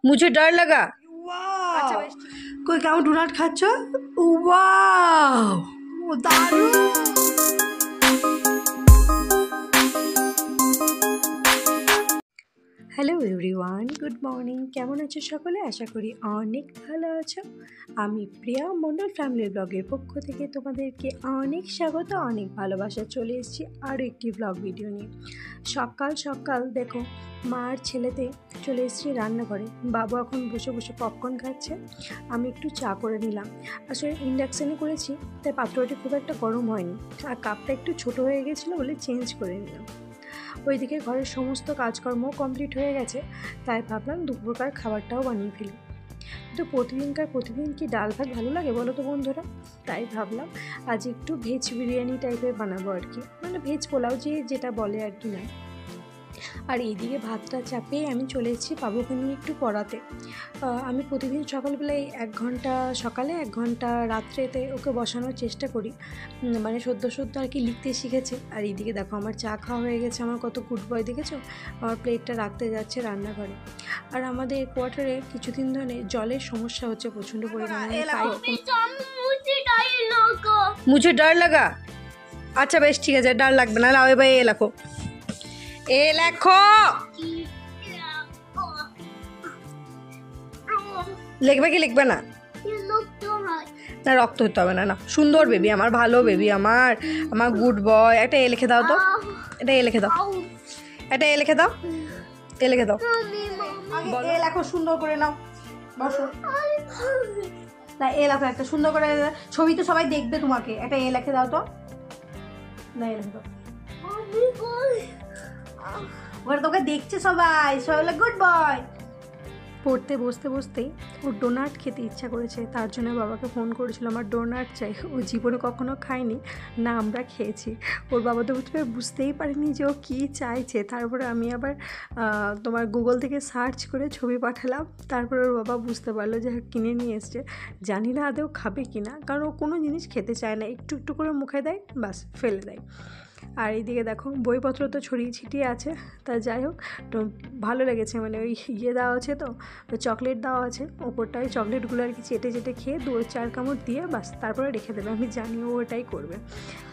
मुझे डर लगा। अच्छा कोई क्या डोनाट खाচ্ছ वाओ দারুণ। Hello everyone, good morning. কেমন আছো সকলে? আশা করি অনেক ভালো আছো। আমি প্রিয়া মণ্ডল ফ্যামিলি ব্লগের পক্ষ থেকে তোমাদেরকে অনেক স্বাগত, অনেক ভালোবাসা। চলে এসেছি আরও একটি ব্লগ ভিডিও নিয়ে। সকাল সকাল দেখো মার ছেলেতে চলে এসেছি রান্নাঘরে। বাবু এখন বসে বসে পপকর্ন খাচ্ছে, আমি একটু চা করে নিলাম। আসলে ইন্ডাকশানে করেছি তাই পাত্রটি খুব একটা গরম হয়নি, আর কাপটা একটু ছোট হয়ে গেছিলো বলে চেঞ্জ করে নিলাম। ওইদিকে ঘরের সমস্ত কাজকর্ম কমপ্লিট হয়ে গেছে, তাই ভাবলাম দুপুরকার খাবারটাও বানিয়ে ফেলি। কিন্তু প্রতিদিন কি ডাল ভাত ভালো লাগে বলো তো বন্ধুরা? তাই ভাবলাম আজ একটু ভেজ বিরিয়ানি টাইপের বানাবো আর কি, মানে ভেজ পোলাও যেটা বলে আর কি না। আর এইদিকে ভাতটা চাপিয়ে আমি চলে এসেছি বাবুকে নিয়ে একটু পড়াতে। আমি প্রতিদিন সকালবেলায় 1 ঘন্টা সকালে 1 ঘন্টা রাত্রেতে ওকে বসানোর চেষ্টা করি, মানে সদ্য আর কি লিখতে শিখেছে। আর এইদিকে দেখো আমার চা খাওয়া হয়ে গেছে, আমার কত গুড বয় দেখেছো। আমার প্লেটটা রাখতে যাচ্ছে রান্নাঘরে। আর আমাদের কোয়ার্টারে কিছুদিন ধরে জলের সমস্যা হচ্ছে প্রচণ্ড পরিমাণে। मुझे डर लगा। अच्छा बेश ठीक है, डर लगবে না। লাও ভাই এ লেখো, এ লেখো। লিখবে কি লিখবে না? না রক্ত হতে হবে না। না সুন্দর বেবি আমার, ভালো বেবি আমার, আমার গুড বয়। একটা এ লিখে দাও তো, এটা এ লিখে দাও, এটা এ লিখে দাও, এ লিখে দাও। এ লেখো সুন্দর করে, নাও বসো। না এ লেখো একটা সুন্দর করে, ছবি তো সবাই দেখবে তোমাকে। একটা এ লিখে দাও তো, না এ লিখে দাও। ওরা তোকে দেখছে সবাই, সবাই গুড বয়। পড়তে বসতেই ওর ডোনাট খেতে ইচ্ছা করেছে, তার জন্য বাবাকে ফোন করেছিল আমার ডোনাট চাই। ও জীবনে কখনো খায়নি না, আমরা খেয়েছি। ওর বাবা তো বুঝতেই পারিনি যে ও কী চাইছে। তারপরে আমি আবার তোমার গুগল থেকে সার্চ করে ছবি পাঠালাম, তারপরে ওর বাবা বুঝতে পারলো যে কিনে নিয়ে এসছে। জানি না আদৌ খাবে কি না, কারণ ও কোনো জিনিস খেতে চায় না, একটু একটু করে মুখে দেয়, বাস ফেলে দেয়। আর এইদিকে দেখো বইপত্র তো ছড়িয়ে ছিটিয়ে আছে, তা যাই হোক তো ভালো লেগেছে। মানে ওই দেওয়া আছে তো, ওই চকলেট দেওয়া আছে ওপরটায়, চকলেটগুলো আর কি চেটে খেয়ে 2-4 কামড় দিয়ে বাস তারপরে রেখে দেবে। আমি জানি ও ওটাই করবে,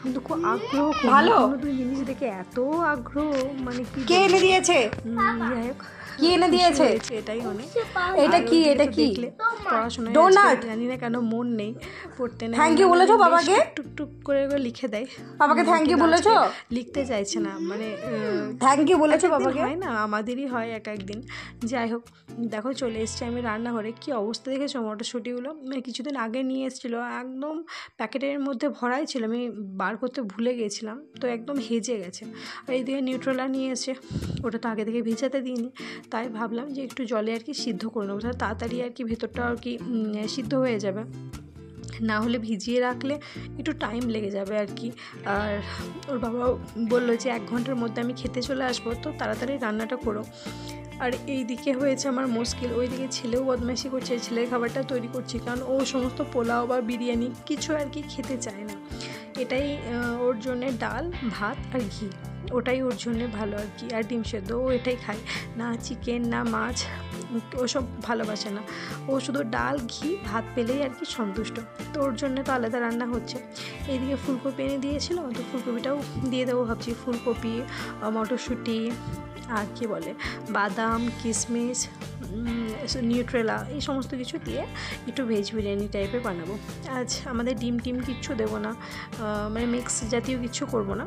কিন্তু খুব আগ্রহ। ভালো নতুন জিনিস দেখে এত আগ্রহ, মানে কি কে এনে দিয়েছে? যাই হোক কি এনে দিয়েছে এটাই অনেক। এটা কি, এটা কি পড়াশোনায় ডোনাট? জানি না কেন মন নেই পড়তে। না থ্যাংক ইউ বলেছো বাবাকে? টুকটুক করে লিখে দেয়। বাবাকে থ্যাংক ইউ বলেছো? লিখতে চাইছে না, মানে থ্যাংক ইউ বলেছো বাবাকে? হয় না, আমাদেরই হয় এক একদিন। যাই হোক দেখো চলে এসছি আমি রান্নাঘরে। কি অবস্থা দেখেছো মটরশুঁটিগুলো? মানে কিছুদিন আগে নিয়ে এসেছিলো, একদম প্যাকেটের মধ্যে ভরাই ছিল, আমি বার করতে ভুলে গেছিলাম, তো একদম হেজে গেছে। আর এইদিকে নিউট্রেলা নিয়ে এসে, ওটা তো আগে থেকে ভিজাতে দিইনি, তাই ভাবলাম যে একটু জলে আর কি সিদ্ধ করে নেবো, তাহলে তাড়াতাড়ি আর কি ভেতরটা আর কি সিদ্ধ হয়ে যাবে। না হলে ভিজিয়ে রাখলে একটু টাইম লেগে যাবে আর কি। আর ওর বাবা বললো যে 1 ঘন্টার মধ্যে আমি খেতে চলে আসবো, তো তাড়াতাড়ি রান্নাটা করো। আর এই দিকে হয়েছে আমার মুশকিল, ওইদিকে ছেলেও বদমাইশি করছে, ছেলের খাবারটা তৈরি করছি, কারণ ও সমস্ত পোলাও বা বিরিয়ানি কিছু আর কি খেতে চায় না। এটাই ওর জন্যে ডাল ভাত আর ঘি, ওটাই ওর জন্যে ভালো আর কি। আর ডিম সেদ্ধ ও এটাই খায়, না চিকেন না মাছ, ওসব ভালোবাসে না। ও শুধু ডাল ঘি ভাত পেলেই আর কি সন্তুষ্ট, তো ওর জন্য তো আলাদা রান্না হচ্ছে। এইদিকে ফুলকপি এনে দিয়েছিল, তো ফুলকপিটাও দিয়ে দেবো ভাবছি। ফুলকপি, মটরশুঁটি, আর কি বলে বাদাম, কিশমিশ, নিউট্রেলা, এই সমস্ত কিছু দিয়ে একটু ভেজ বিরিয়ানি টাইপের বানাবো। আজ আমাদের ডিম কিচ্ছু দেবো না, মানে মিক্স জাতীয় কিছু করব না,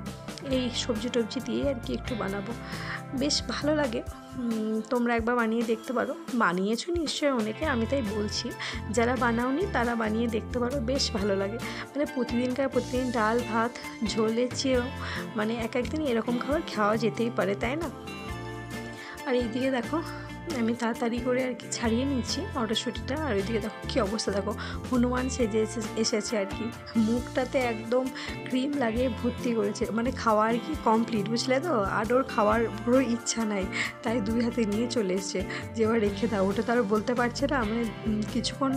এই সবজি টবজি দিয়ে আর কি একটু বানাবো। বেশ ভালো লাগে, তোমরা একবার বানিয়ে দেখতে পারো। বানিয়েছো নিশ্চয়ই অনেকে, আমি তাই বলছি যারা বানাওনি তারা বানিয়ে দেখতে পারো, বেশ ভালো লাগে। মানে প্রতিদিন ডাল ভাত ঝোলের চেয়েও মানে এক একদিন এরকম খাবার খাওয়া যেতেই পারে, তাই না? আর এইদিকে দেখো আমি তাড়াতাড়ি করে আর কি ছাড়িয়ে নিচ্ছি মটরশুঁটিটা। আর ওইদিকে দেখো কী অবস্থা, দেখো হনুমান সেজে এসেছে আর কি, মুখটাতে একদম ক্রিম লাগিয়ে ভর্তি করেছে, মানে খাওয়া আর কি কমপ্লিট, বুঝলে তো। আর ওর খাওয়ার পুরো ইচ্ছা নাই, তাই 2 হাতে নিয়ে চলে এসছে যে এবার রেখে দাও। ওটা তো আর বলতে পারছে না, মানে কিছুক্ষণ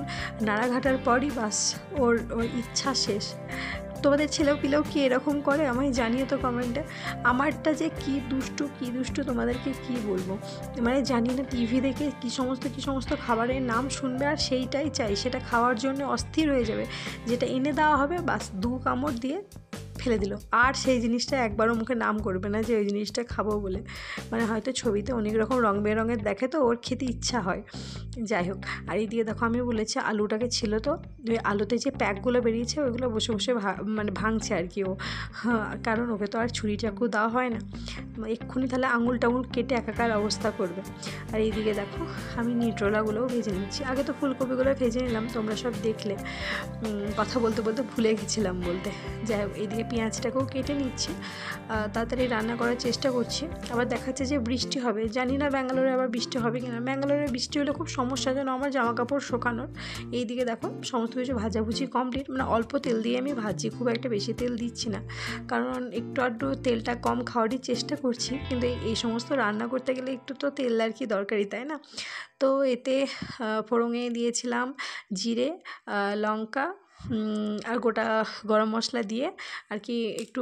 নাড়াঘাটার পরই বাস ওর ইচ্ছা শেষ। তোমাদের ছেলেও পিলেও কি এরকম করে আমায় জানিয়ে তো কমেন্টে। আমারটা যে কি দুষ্টু তোমাদেরকে কি বলবো, মানে জানি না টিভি দেখে কি সমস্ত খাবারের নাম শুনবে আর সেইটাই চাই, সেটা খাওয়ার জন্য অস্থির হয়ে যাবে। যেটা এনে দেওয়া হবে বাস 2 কামড় দিয়ে ফেলে দিল, আর সেই জিনিসটা একবারও মুখে নাম করবে না যে ওই জিনিসটা খাবো বলে। মানে হয়তো ছবিতে অনেক রকম রং বেরঙের দেখে তো ওর খেতে ইচ্ছা হয়। যাই হোক, আর এই দিয়ে দেখো আমি বলেছি আলুটাকে ছিল তো ওই আলুতে যে প্যাকগুলো বেরিয়েছে ওইগুলো বসে বসে মানে ভাঙছে আর কি ও, কারণ ওকে তো আর ছুরি চাকু দেওয়া হয় না, এক্ষুনি তাহলে আঙুল টাঙুল কেটে একাকার অবস্থা করবে। আর এইদিকে দেখো আমি নিউট্রেলাগুলোও ভেজে নিচ্ছি, আগে তো ফুলকপিগুলো ভেজে নিলাম, তোমরা সব দেখলে। কথা বলতে বলতে ভুলে গেছিলাম বলতে। যাই হোক, এইদিকে পেঁয়াজটাকেও কেটে নিচ্ছি, তাড়াতাড়ি রান্না করার চেষ্টা করছি। আবার দেখাচ্ছে যে বৃষ্টি হবে, জানি না ব্যাঙ্গালোরে আবার বৃষ্টি হবে কিনা। ব্যাঙ্গালোরে বৃষ্টি হলে খুব সমস্যা যেন আমার জামা কাপড় শোকানোর। এইদিকে দেখো সমস্ত কিছু ভাজাভুজি কমপ্লিট, মানে অল্প তেল দিয়ে আমি ভাজি, খুব একটা বেশি তেল দিচ্ছি না, কারণ একটু আধটু তেলটা কম খাওয়ারই চেষ্টা করছি, কিন্তু এই সমস্ত রান্না করতে গেলে একটু তো তেল আর কি দরকারি, তাই না? তো এতে ফোড়নে দিয়েছিলাম জিরে, লঙ্কা আর গোটা গরম মশলা দিয়ে আর কি একটু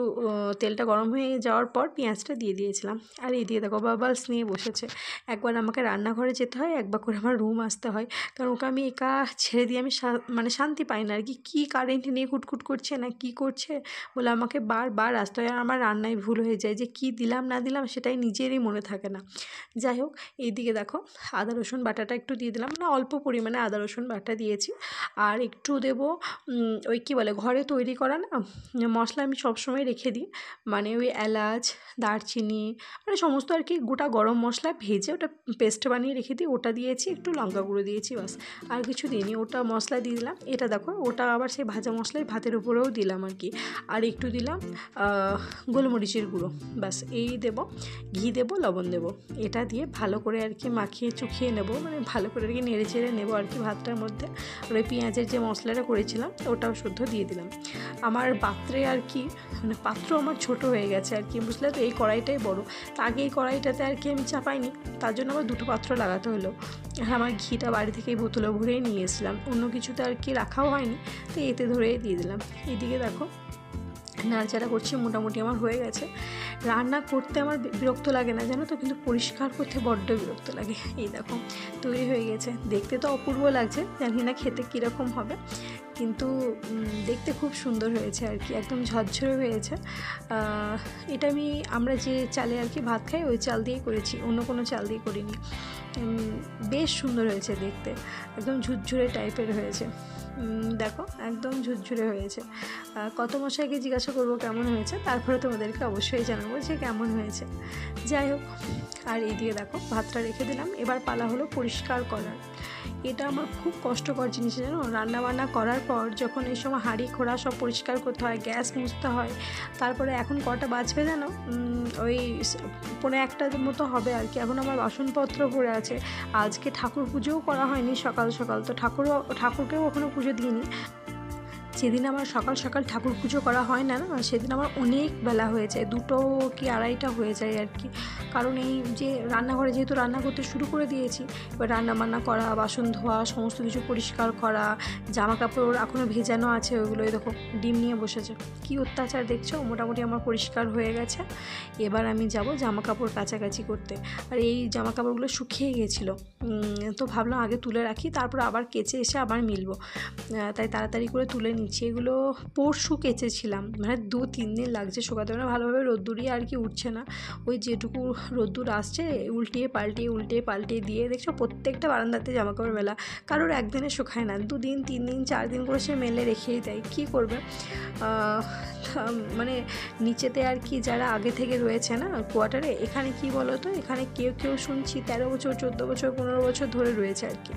তেলটা গরম হয়ে যাওয়ার পর পেঁয়াজটা দিয়ে দিয়েছিলাম। আর এই দিয়ে দেখো বাবালস নিয়ে বসেছে। একবার আমাকে রান্নাঘরে যেতে হয়, একবার করে আমার রুম আসতে হয়, কারণ ওকে আমি একা ছেড়ে দিয়ে আমি মানে শান্তি পাই না আর কি। কী কারেন্ট নিয়ে কুটকুট করছে না কি করছে বলে আমাকে বারবার আসতে হয়, আর আমার রান্নায় ভুল হয়ে যায়, যে কি দিলাম না দিলাম সেটাই নিজেরই মনে থাকে না। যাই হোক, এইদিকে দেখো আদা রসুন বাটাটা একটু দিয়ে দিলাম, মানে অল্প পরিমাণে আদা রসুন বাটা দিয়েছি। আর একটু দেবো ওই কী বলে ঘরে তৈরি করা না মশলা, আমি সবসময় রেখে দিই, মানে ওই এলাচ, দারচিনি, মানে সমস্ত আর কি গোটা গরম মশলা ভেজে ওটা পেস্ট বানিয়ে রেখে দিই, ওটা দিয়েছি, একটু লঙ্কা গুঁড়ো দিয়েছি, বাস আর কিছু দিইনি। ওটা মশলা দিয়ে দিলাম। এটা দেখো ওটা আবার সেই ভাজা মশলাই ভাতের উপরেও দিলাম আর কি। আর একটু দিলাম গোলমরিচের গুঁড়ো, বাস এই দেবো, ঘি দেবো, লবণ দেবো, এটা দিয়ে ভালো করে আর কি মাখিয়ে চুখিয়ে নেবো, মানে ভালো করে আর কি নেড়ে চেড়ে নেবো আর কি ভাতটার মধ্যে। আর ওই পেঁয়াজের যে মশলাটা করেছিলাম ওটাও শুদ্ধ দিয়ে দিলাম। আমার পাত্রে আর কি, মানে পাত্র আমার ছোট হয়ে গেছে আর কি, বুঝলে তো, এই কড়াইটাই বড়, তা আগে এই কড়াইটাতে আর কি আমি চাপাইনি, তার জন্য আমার 2টো পাত্র লাগাতে হলো। আমার ঘিটা বাড়ি থেকে এই বোতলে ভরেই নিয়ে এসেছিলাম, অন্য কিছুতে আর কি রাখাও হয়নি, তো এতে ধরেই দিয়ে দিলাম। এদিকে দেখো নাড়াচাড়া করছি, মোটামুটি আমার হয়ে গেছে। রান্না করতে আমার বিরক্ত লাগে না জানো তো, কিন্তু পরিষ্কার করতে বড্ড বিরক্ত লাগে। এই দেখো তৈরি হয়ে গেছে, দেখতে তো অপূর্ব লাগছে, জানি না খেতে কীরকম হবে, কিন্তু দেখতে খুব সুন্দর হয়েছে আর কি, একদম ঝরঝরে হয়েছে। এটা আমরা যে চালে আর কি ভাত খাই ওই চাল দিয়েই করেছি, অন্য কোনো চাল দিয়ে করিনি। বেশ সুন্দর হয়েছে দেখতে, একদম ঝুরঝুরে টাইপের হয়েছে। দেখো একদম ঝুরঝুরে হয়েছে। কত মশাইকে জিজ্ঞাসা করবো কেমন হয়েছে, তারপরে তোমাদেরকে অবশ্যই জানাবো যে কেমন হয়েছে। যাই হোক, আর এইদিকে দেখো ভাতটা রেখে দিলাম, এবার পালা হলো পরিষ্কার করার। এটা আমার খুব কষ্টকর জিনিস জানো, রান্নাবান্না করার পর যখন এই সময় হাঁড়ি খোড়া সব পরিষ্কার করতে হয়, গ্যাস মুছতে হয়, তারপরে এখন কটা বাজবে জানো, ওই 1:45 মতো হবে আর কি। এখন আমার বাসনপত্র পড়ে আছে, আজকে ঠাকুর পুজোও করা হয়নি সকাল সকাল, তো ঠাকুরকেও এখনও পুজো দিইনি। যেদিন আমার সকাল সকাল ঠাকুর পুজো করা হয় না, সেদিন আমার অনেক বেলা হয়ে যায়, 2টো কি 2:30টা হয়ে যায় আর কি, কারণ এই যে রান্নাঘরে যেহেতু রান্না করতে শুরু করে দিয়েছি, এবার রান্নাবান্না করা, বাসন ধোয়া, সমস্ত কিছু পরিষ্কার করা, জামা কাপড় এখনও ভেজানো আছে, ওইগুলো দেখো ডিম নিয়ে বসেছে, কি অত্যাচার দেখছো। মোটামুটি আমার পরিষ্কার হয়ে গেছে, এবার আমি যাব জামা কাপড় কাচাকাচি করতে। আর এই জামা কাপড়গুলো শুকিয়ে গেছিলো, তো ভাবলাম আগে তুলে রাখি, তারপর আবার কেচে এসে আবার মিলবো, তাই তাড়াতাড়ি করে তুলে নিচ্ছি। এগুলো পরশু কেচেছিলাম, মানে 2-3 দিন লাগছে শুকাতে, মানে ভালোভাবে রোদ্দুরই আর কি উঠছে না, ওই যেটুকু রোদ্দুর আসছে উল্টিয়ে পাল্টিয়ে দিয়ে দেখছো প্রত্যেকটা বারান্দাতে জামাকাপড় মেলা, কারোর একদিনে শুকায় না, 2 দিন 3 দিন 4 দিন করে সে মেলে রেখেই দেয়, কী করবে। মানে নিচেতে আর কি যারা আগে থেকে রয়েছে না কোয়ার্টারে, এখানে কি বলো তো, এখানে কেউ শুনছি 13 বছর 14 বছর 15 বছর ধরে রয়েছে আর কি,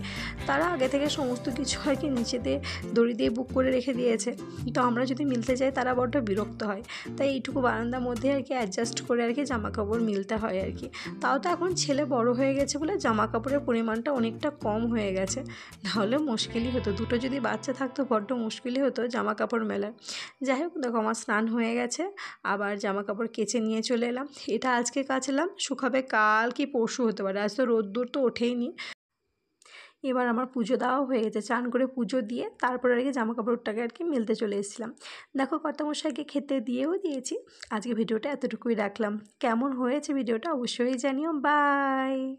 তারা আগে থেকে সমস্ত কিছু আর কি নিচেতে দড়ি দিয়ে বুক করে রেখে দিয়েছে, তো আমরা যদি মিলতে যাই তারা বড্ড বিরক্ত হয়, তাই এইটুকু বারান্দার মধ্যে আর কি অ্যাডজাস্ট করে আর কি জামা কাপড় মিলতে হয় আর কি। তাও তো এখন ছেলে বড় হয়ে গেছে বলে জামা কাপড়ের পরিমাণটা অনেকটা কম হয়ে গেছে, নাহলে মুশকিলই হতো, 2টো যদি বাচ্চা থাকতো বড্ড মুশকিলই হতো জামা কাপড় মেলার। যাই হোক দেখো আমার স্নান হয়ে গেছে, আবার জামা কাপড় কেচে নিয়ে চলে এলাম, এটা আজকে কাচলাম, শুকাবে কাল কি পরশু হতে পারে, আজ তো রোদ্দুর তো ওঠেইনি। এবার আমার পুজো দেওয়াও হয়ে গেছে, চান করে পুজো দিয়ে তারপরে আর কি জামা কাপড়টাকে আর কি মেলতে চলে এসেছিলাম। দেখো কর্তামশাইকে খেতে দিয়েও দিয়েছি। আজকে ভিডিওটা এতটুকুই রাখলাম। কেমন হয়েছে ভিডিওটা অবশ্যই জানিও। বাই।